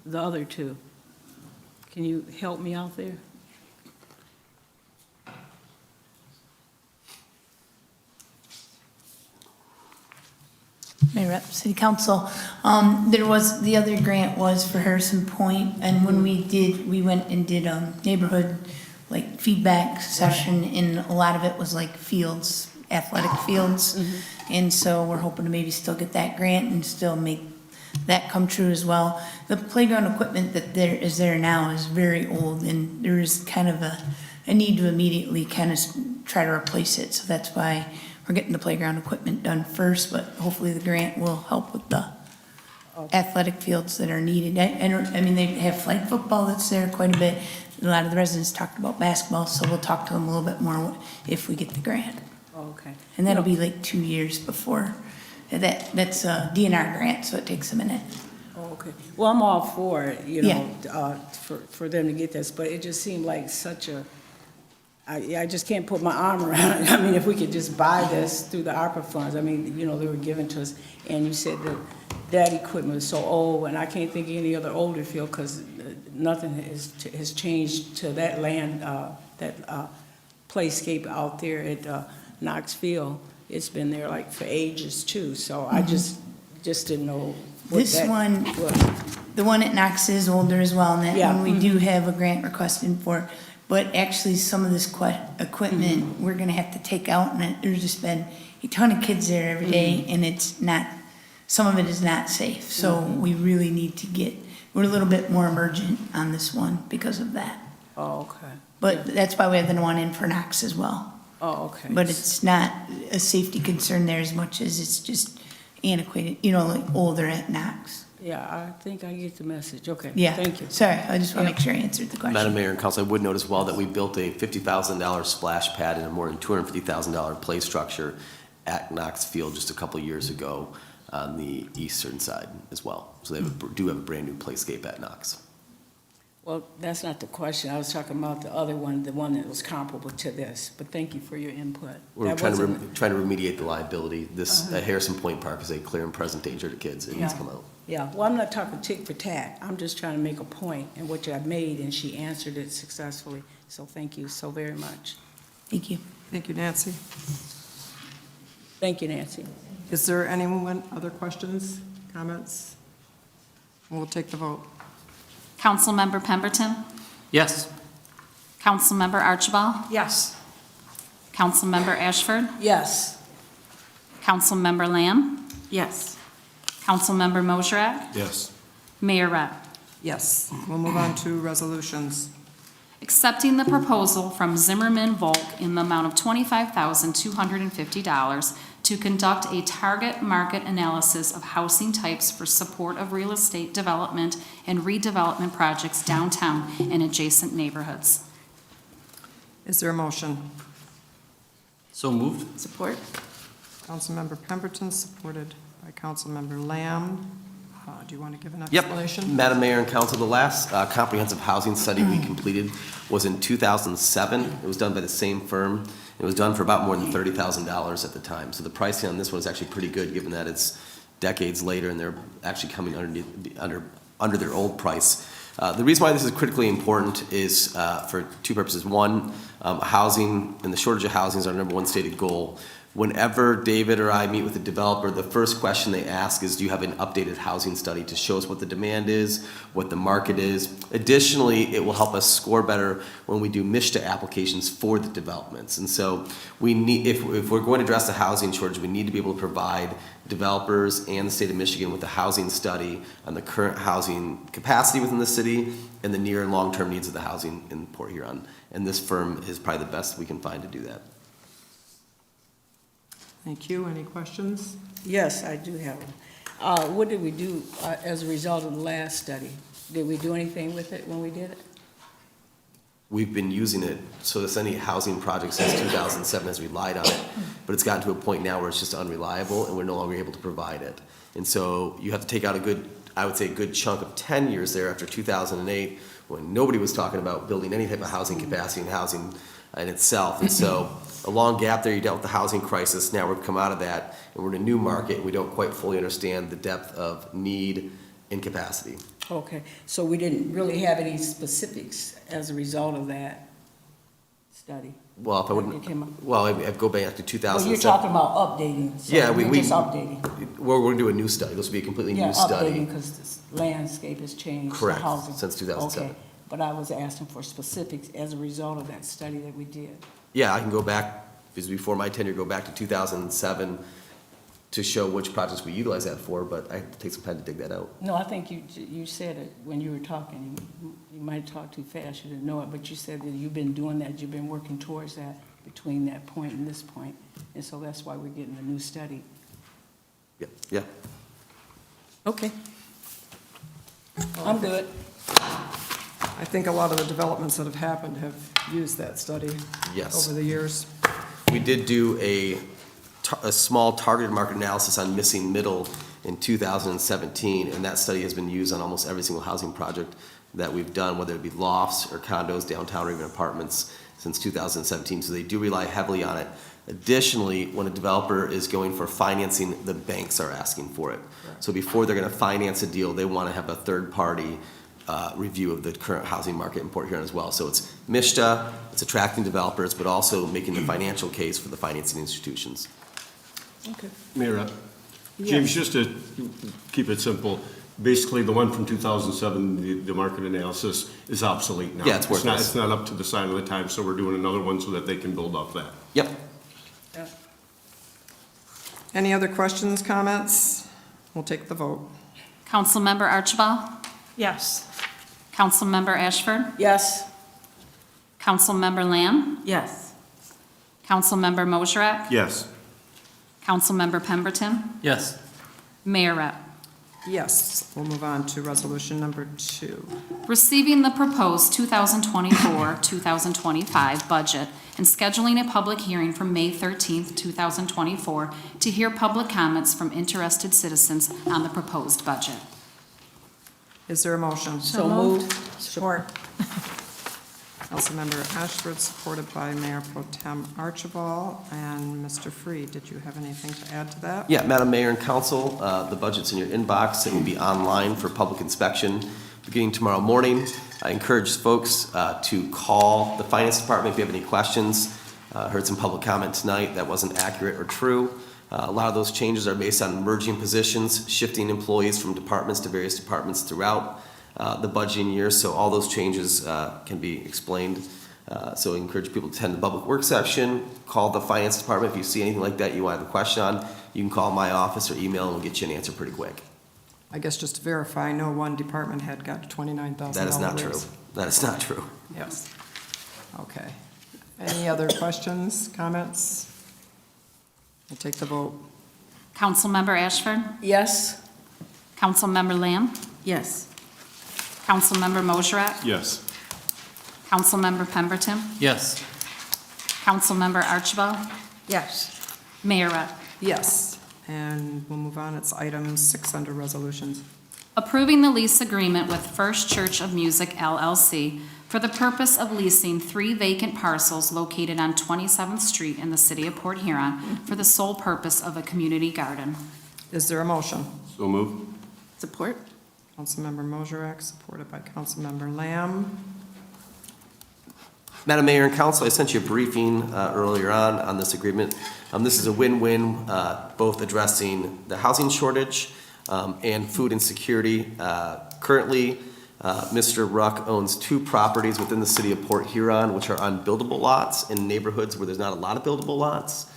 the other 2? Can you help me out there? Mayor Rep, City Council, the other grant was for Harrison Point, and when we went and did neighborhood, like, feedback session, and a lot of it was like fields, athletic fields. And so we're hoping to maybe still get that grant and still make that come true as well. The playground equipment that is there now is very old, and there is kind of a need to immediately kind of try to replace it. So that's why we're getting the playground equipment done first, but hopefully the grant will help with the athletic fields that are needed. I mean, they have flag football that's there quite a bit. A lot of the residents talked about basketball, so we'll talk to them a little bit more if we get the grant. Okay. And that'll be like 2 years before, that's a DNR grant, so it takes a minute. Oh, okay. Well, I'm all for it, for them to get this, but it just seemed like such a, I just can't put my arm around it. I mean, if we could just buy this through the ARPA funds, I mean, they were given to us, and you said that equipment is so old, and I can't think of any other older field, because nothing has changed to that land, that playscape out there at Knoxville. It's been there like for ages too, so I just didn't know what This that one, was. The one at Knox is older as well, and that Yeah. one we do have a grant requested for. But actually, some of this equipment, we're gonna have to take out, and there's just been a ton of kids there every day, and it's not, some of it is not safe. So we really need to we're a little bit more emergent on this one because of that. Oh, okay. But that's why we have the one in for Knox as well. Oh, okay. But it's not a safety concern there as much as it's just antiquated, like older at Knox. Yeah, I think I get the message. Okay. Yeah. Thank you. Sorry, I just want to make sure I answered the question. Madam Mayor and Council, I would note as well that we built a $50,000 splash pad and a more than $250,000 play structure at Knox Field just a couple years ago on the eastern side as well. So they do have a brand-new playscape at Knox. Well, that's not the question. I was talking about the other one, the one that was comparable to this. But thank you for your input. We're That trying to wasn't- trying to remediate the liability. This Harrison Point Park is a clear and present danger to kids. It needs to come out. Yeah, well, I'm not talking tick for tat. I'm just trying to make a point, and which I've made, and she answered it successfully. So thank you so very much. Thank you. Thank you, Nancy. Thank you, Nancy. Is there anyone, other questions, comments? We'll take the vote. Councilmember Pemberton? Yes. Councilmember Archibald? Yes. Councilmember Ashford? Yes. Councilmember Lamb? Yes. Councilmember Mosrak? Yes. Mayor Rep. Yes. We'll move on to resolutions. Accepting the proposal from Zimmerman Volk in the amount of $25,250 to conduct a target market analysis of housing types for support of real estate development and redevelopment projects downtown and adjacent neighborhoods. Is there a motion? So moved. Support? Councilmember Pemberton, supported by Councilmember Lamb. Do you want to give an Yep. explanation? Madam Mayor and Council, the last comprehensive housing study we completed was in 2007. It was done by the same firm. It was done for about more than $30,000 at the time. So the pricing on this one is actually pretty good, given that it's decades later and they're actually coming under their old price. The reason why this is critically important is for two purposes. One, housing and the shortage of housing is our number one stated goal. Whenever David or I meet with a developer, the first question they ask is, do you have an updated housing study to show us what the demand is, what the market is? Additionally, it will help us score better when we do MISHDA applications for the developments. And so we need, if we're going to address the housing shortage, we need to be able to provide developers and the state of Michigan with a housing study on the current housing capacity within the city and the near and long-term needs of the housing in Port Huron. And this firm is probably the best we can find to do that. Thank you. Any questions? Yes, I do have one. What did we do as a result of the last study? Did we do anything with it when we did it? We've been using it, so this any housing project since 2007 has relied on it, but it's gotten to a point now where it's just unreliable and we're no longer able to provide it. And so you have to take out a good, I would say a good chunk of 10 years there after 2008, when nobody was talking about building any type of housing capacity and housing in itself. And so a long gap there, you dealt with the housing crisis, now we've come out of that and we're in a new market and we don't quite fully understand the depth of need and capacity. Okay, so we didn't really have any specifics as a result of that study? Well, if I It wouldn't, came up. well, I'd go back to 2007. Well, you're talking about updating. So Yeah, you're we just updating. we're going to do a new study. This will be a completely Yeah, new study. updating because the landscape has changed. the Correct, housing. since 2007. Okay, but I was asking for specifics as a result of that study that we did. Yeah, I can go back, because before my tenure, go back to 2007 to show which projects we utilize that for, but I have to take some time to dig that out. No, I think you said it when you were talking. You might talk too fast, you didn't know it, but you said that you've been doing that, you've been working towards that between that point and this point. And so that's why we're getting a new study. Yeah. Okay. I'm good. I think a lot of the developments that have happened have used that study Yes. over the years. We did do a small targeted market analysis on missing middle in 2017, and that study has been used on almost every single housing project that we've done, whether it be lofts or condos downtown or even apartments since 2017, so they do rely heavily on it. Additionally, when a developer is going for financing, the banks are asking for it. So before they're gonna finance a deal, they wanna have a third-party review of the current housing market in Port Huron as well. So it's MISHDA, it's attracting developers, but also making the financial case for the financing institutions. Okay. Mayor, James, just to keep it simple, basically the one from 2007, the market analysis is obsolete now. Yeah, it's worthless. It's not up to the sign of the time, so we're doing another one so that they can build off that. Yep. Any other questions, comments? We'll take the vote. Councilmember Archibald? Yes. Councilmember Ashford? Yes. Councilmember Lamb? Yes. Councilmember Mosrak? Yes. Councilmember Pemberton? Yes. Mayor Rep. Yes, we'll move on to resolution number 2. Receiving the proposed 2024-2025 budget and scheduling a public hearing for May 13th, 2024 to hear public comments from interested citizens on the proposed budget. Is there a motion? So moved. Support. Councilmember Ashford, supported by Mayor Pro Tem Archibald. And Mr. Freed, did you have anything to add to that? Yeah, Madam Mayor and Council, the budget's in your inbox. It will be online for public inspection beginning tomorrow morning. I encourage folks to call the Finance Department if you have any questions. Heard some public comment tonight that wasn't accurate or true. A lot of those changes are based on merging positions, shifting employees from departments to various departments throughout the budgeting year, so all those changes can be explained. So I encourage people to attend the public works section, call the Finance Department if you see anything like that you want to have a question on. You can call my office or email and we'll get you an answer pretty quick. I guess just to verify, no one department head got a $29,000 That is not true. raise. That is not true. Yes. Okay. Any other questions, comments? We'll take the vote. Councilmember Ashford? Yes. Councilmember Lamb? Yes. Councilmember Mosrak? Yes. Councilmember Pemberton? Yes. Councilmember Archibald? Yes. Mayor Rep. Yes. And we'll move on. It's item 6 under resolutions. Approving the lease agreement with First Church of Music LLC for the purpose of leasing 3 vacant parcels located on 27th Street in the city of Port Huron for the sole purpose of a community garden. Is there a motion? So move. Support? Councilmember Mosrak, supported by Councilmember Lamb. Madam Mayor and Council, I sent you a briefing earlier on this agreement. This is a win-win, both addressing the housing shortage and food insecurity. Currently, Mr. Ruck owns 2 properties within the city of Port Huron, which are on buildable lots in neighborhoods where there's not a lot of buildable lots.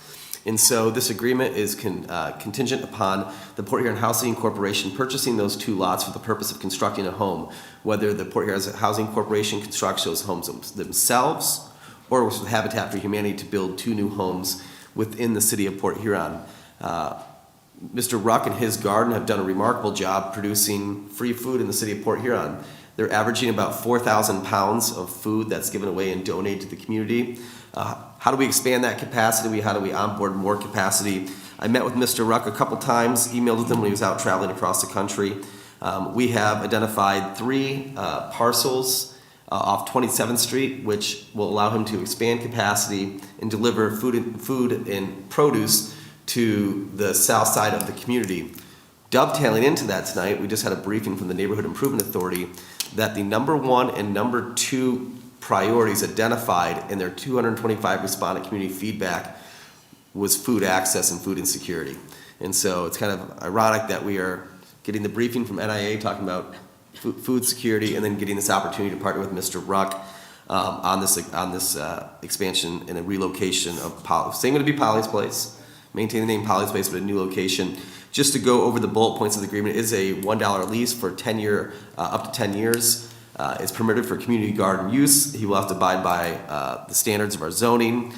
And so this agreement is contingent upon the Port Huron Housing Corporation purchasing those 2 lots for the purpose of constructing a home, whether the Port Huron Housing Corporation constructs those homes themselves or with Habitat for Humanity to build 2 new homes within the city of Port Huron. Mr. Ruck and his garden have done a remarkable job producing free food in the city of Port Huron. They're averaging about 4,000 pounds of food that's given away and donated to the community. How do we expand that capacity? How do we onboard more capacity? I met with Mr. Ruck a couple times, emailed with him when he was out traveling across the country. We have identified 3 parcels off 27th Street, which will allow him to expand capacity and deliver food and produce to the south side of the community. Dovetailing into that tonight, we just had a briefing from the Neighborhood Improvement Authority that the number 1 and number 2 priorities identified in their 225 respondent community feedback was food access and food insecurity. And so it's kind of ironic that we are getting the briefing from NIA talking about food security and then getting this opportunity to partner with Mr. Ruck on this expansion and a relocation of Polly. Same going to be Polly's Place, maintain the name Polly's Place, but a new location. Just to go over the bullet points of the agreement, it is a $1 lease for up to 10 years. It's permitted for community garden use. He will have to abide by the standards of our zoning.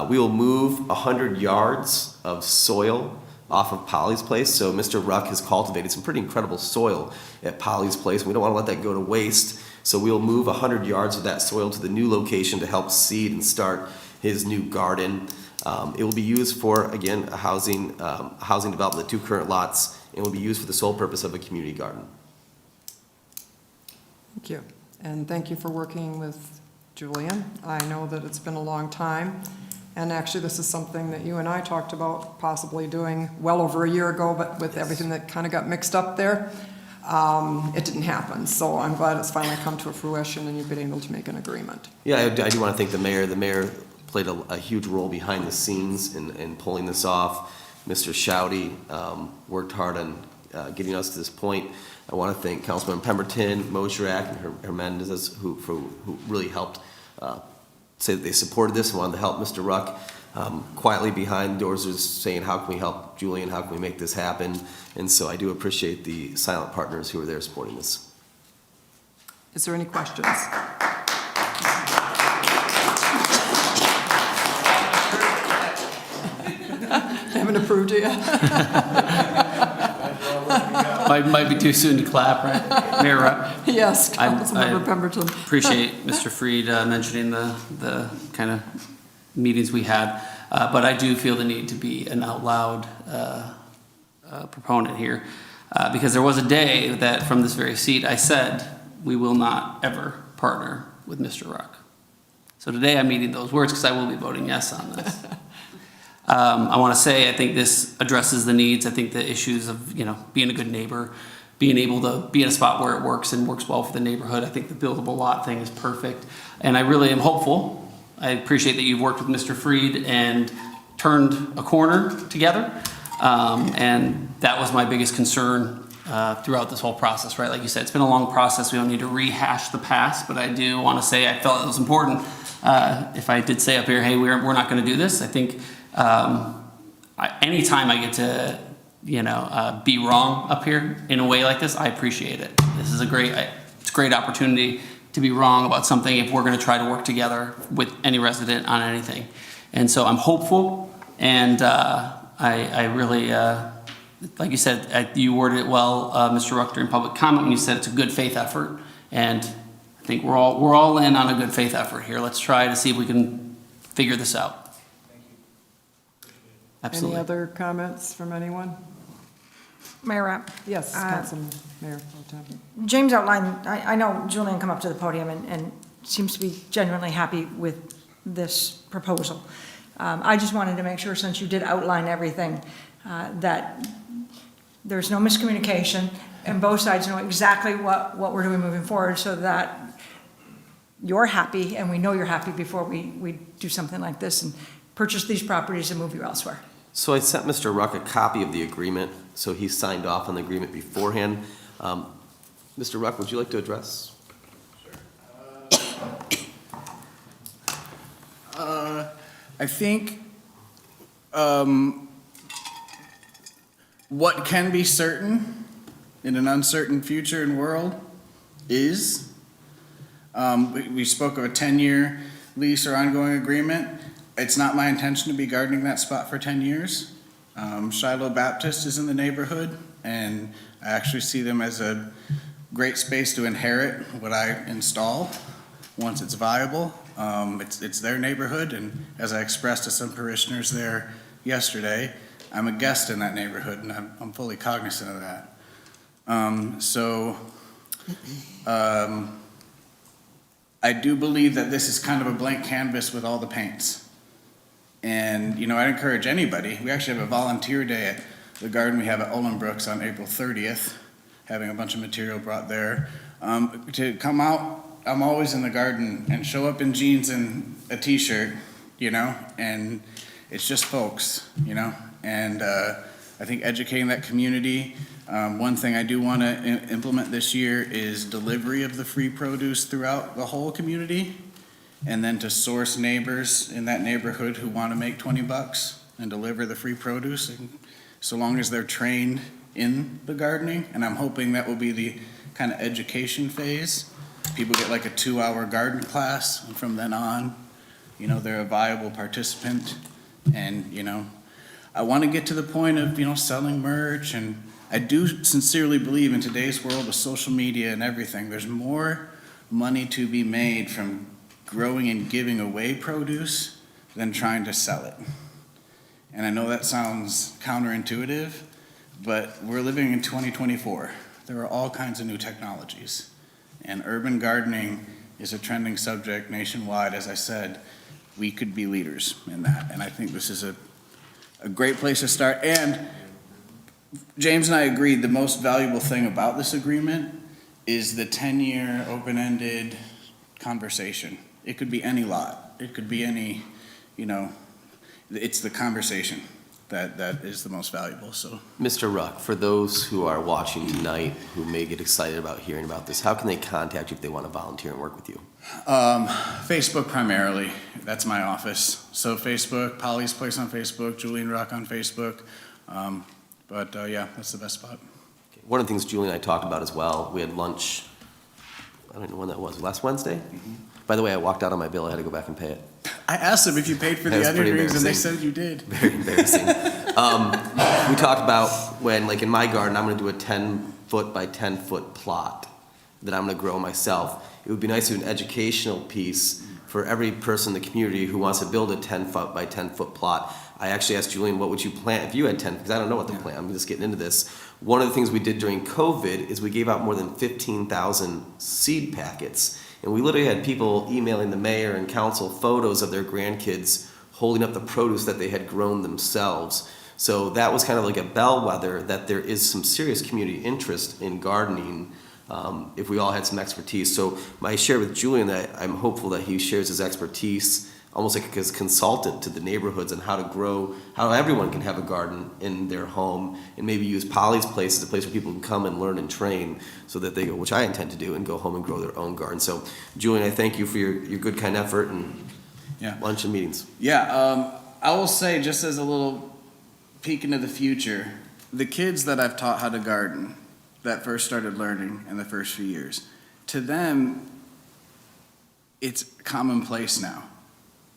We will move 100 yards of soil off of Polly's Place. So Mr. Ruck has cultivated some pretty incredible soil at Polly's Place. We don't want to let that go to waste. So we'll move 100 yards of that soil to the new location to help seed and start his new garden. It will be used for, again, a housing development, 2 current lots, and will be used for the sole purpose of a community garden. Thank you. And thank you for working with Julian. I know that it's been a long time. And actually, this is something that you and I talked about possibly doing well over a year ago, but with everything that kind of got mixed up there, it didn't happen. So I'm glad it's finally come to a fruition and you've been able to make an agreement. Yeah, I do want to thank the mayor. The mayor played a huge role behind the scenes in pulling this off. Mr. Shouty worked hard on getting us to this point. I want to thank Councilman Pemberton, Mosherak, and Hernandez, who really helped say that they supported this and wanted to help Mr. Ruck. Quietly behind doors is saying, how can we help Julian? How can we make this happen? And so I do appreciate the silent partners who are there supporting this. Is there any questions? Haven't approved it yet? Might be too soon to clap, right? Mayor Rupp? Yes, I Councilmember Pemberton. appreciate Mr. Freed mentioning the kind of meetings we had, but I do feel the need to be an out loud proponent here, because there was a day that from this very seat I said we will not ever partner with Mr. Ruck. So today I'm eating those words because I will be voting yes on this. I want to say I think this addresses the needs. I think the issues of being a good neighbor, being able to be in a spot where it works and works well for the neighborhood. I think the buildable lot thing is perfect, and I really am hopeful. I appreciate that you've worked with Mr. Freed and turned a corner together, and that was my biggest concern throughout this whole process. Right, like you said, it's been a long process. We don't need to rehash the past, but I do want to say I felt it was important. If I did say up here, hey, we're not going to do this, I think. Anytime I get to, be wrong up here in a way like this, I appreciate it. This is it's a great opportunity to be wrong about something if we're going to try to work together with any resident on anything. And so I'm hopeful, and I really, like you said, you worded it well, Mr. Ruck, during public comment when you said it's a good faith effort, and I think we're all in on a good faith effort here. Let's try to see if we can figure this out. Absolutely. Any other comments from anyone? Mayor Rapp? Yes, Councilman Mayor Pro Tem. James outlined, I know Julian come up to the podium and seems to be genuinely happy with this proposal. I just wanted to make sure, since you did outline everything, that there's no miscommunication and both sides know exactly what we're doing moving forward, so that you're happy and we know you're happy before we do something like this and purchase these properties and move you elsewhere. So I sent Mr. Ruck a copy of the agreement, so he signed off on the agreement beforehand. Mr. Ruck, would you like to address? I think what can be certain in an uncertain future and world is, we spoke of a 10-year lease or ongoing agreement. It's not my intention to be gardening that spot for 10 years. Shiloh Baptist is in the neighborhood, and I actually see them as a great space to inherit what I install once it's viable. It's their neighborhood, and as I expressed to some parishioners there yesterday, I'm a guest in that neighborhood, and I'm fully cognizant of that. I do believe that this is kind of a blank canvas with all the paints. And, I'd encourage anybody, we actually have a volunteer day at the garden we have at Olenbrooks on April 30th, having a bunch of material brought there, to come out. I'm always in the garden, and show up in jeans and a t-shirt, and it's just folks, and I think educating that community. One thing I do want to implement this year is delivery of the free produce throughout the whole community, and then to source neighbors in that neighborhood who want to make $20 and deliver the free produce, and so long as they're trained in the gardening. And I'm hoping that will be the kind of education phase. People get like a 2-hour garden class, and from then on, they're a viable participant. And, I want to get to the point of, selling merch, and I do sincerely believe in today's world of social media and everything, there's more money to be made from growing and giving away produce than trying to sell it. And I know that sounds counterintuitive, but we're living in 2024. There are all kinds of new technologies, and urban gardening is a trending subject nationwide. As I said, we could be leaders in that, and I think this is a great place to start. And James and I agreed the most valuable thing about this agreement is the 10-year open-ended conversation. It could be any lot. It could be any, it's the conversation. that is the most valuable, so. Mr. Ruck, for those who are watching tonight who may get excited about hearing about this, how can they contact you if they want to volunteer and work with you? Facebook primarily, that's my office. So Facebook, Polly's Place on Facebook, Julian Rock on Facebook. Yeah, that's the best spot. One of the things Julie and I talked about as well, we had lunch, I don't know when that was, last Wednesday? By the way, I walked out on my bill, I had to go back and pay it. I asked them if you paid for the That was onion pretty rings, and they embarrassing. said you did. Very embarrassing. We talked about when, like in my garden, I'm gonna do a 10-foot by 10-foot plot that I'm gonna grow myself. It would be nice to do an educational piece for every person in the community who wants to build a 10-foot by 10-foot plot. I actually asked Julian, what would you plant if you had 10, because I don't know what to plant, I'm just getting into this. One of the things we did during COVID is we gave out more than 15,000 seed packets. And we literally had people emailing the mayor and council photos of their grandkids holding up the produce that they had grown themselves. So that was kind of like a bellwether that there is some serious community interest in gardening if we all had some expertise. So I share with Julian that I'm hopeful that he shares his expertise almost like as consultant to the neighborhoods and how to grow, how everyone can have a garden in their home, and maybe use Polly's Place as a place where people can come and learn and train so that they go, which I intend to do, and go home and grow their own garden. So Julian, I thank you for your good, kind effort and lunch and meetings. Yeah, I will say, just as a little peek into the future, the kids that I've taught how to garden that first started learning in the first few years, to them, it's commonplace now.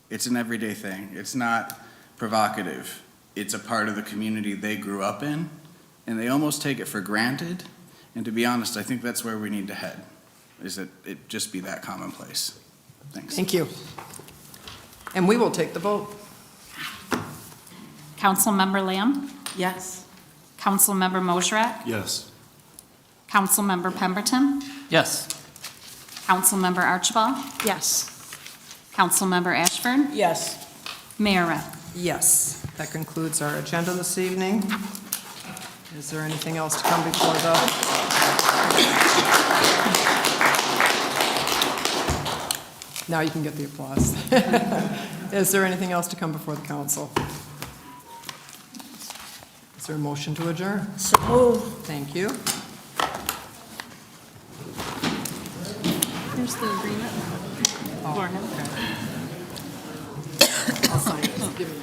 It's an everyday thing. It's not provocative. It's a part of the community they grew up in, and they almost take it for granted. And to be honest, I think that's where we need to head, is that it just be that commonplace. Thanks. Thank you. And we will take the vote. Councilmember Lamb? Yes. Councilmember Mosrak? Yes. Councilmember Pemberton? Yes. Councilmember Archibald? Yes. Councilmember Ashford? Yes. Mayor Rep? Yes, that concludes our agenda this evening. Is there anything else to come before the? Now you can get the applause. Is there anything else to come before the council? Is there a motion to adjourn? So moved. Thank you. Here's the agreement. Oh, okay. I'll sign it. Give me a